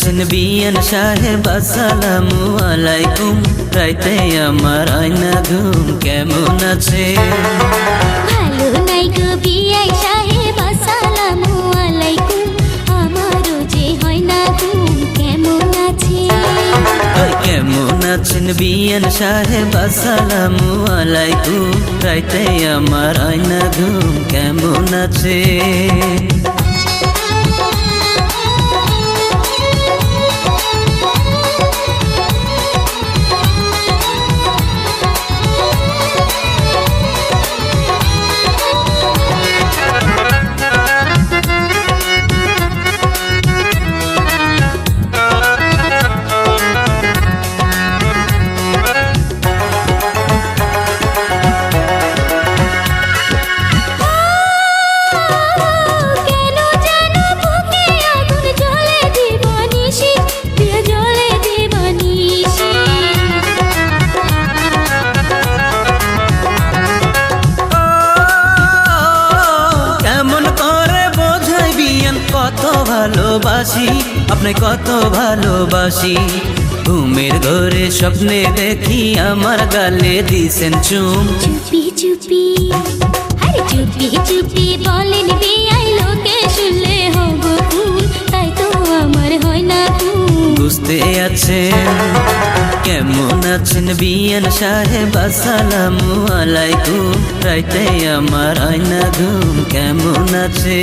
আছেন বিয়ান সাহেব আসসালামু আলাইকুম। রাইতে আমার আয়না ঘুম কেমন আছে? ভালো নাই গো বিয়াই সাহেব আসসালামু আলাইকুম। আমারও যে হয় না ঘুম কেমন আছে? কেমন আছেন বিয়ান সাহেব আসসালামু আলাইকুম। রাইতে আমার আয়না ঘুম কেমন আছে? কত ভালোবাসি আপনি, কত ভালোবাসি। ঘুমের ঘরে স্বপ্নে দেখি আমার গালে দিছেন চুম। চুপি চুপি আরে চুপি চুপি বলেন বিয়াই, লোকে শুনলে হব খুন, তাই তো আমার হয় না ঘুম। বুঝতে আছেন কেমন আছেন বিয়ান সাহেব আসসালামু আলাইকুম। রাইতে আমার আয়না ঘুম কেমন আছে?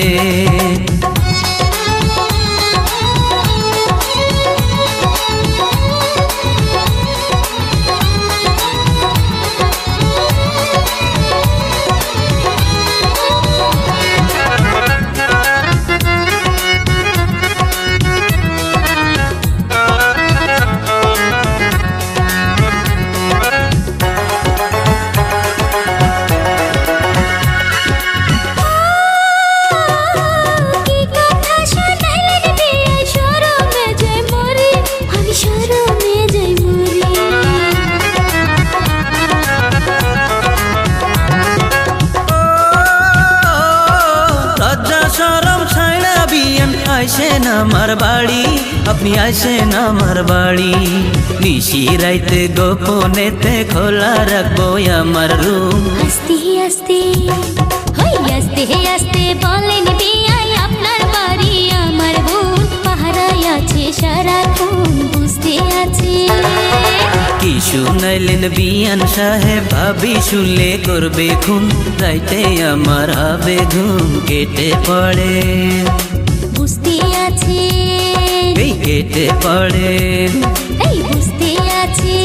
আইসেন আমার বাড়ি, আপনি আইসেন আমার বাড়ি। নিশি রাইতে গোপনেতে খোলা রাখবো আমার রুম। আস্তে আস্তে আস্তে আস্তে বলেন বিয়াই, আপনার বাড়ি আমার বোন, পাহারায় আছে সারাক্ষণ, বুঝতে আছে। কি শুনাইলেন বিয়ান সাহেব, ভাবি শুনলে করবে খুন। রাইতে আমার হবে ঘুম কেটে পড়ে, বুঝতে আছে কেটে পড়ে, বুঝতে আছে।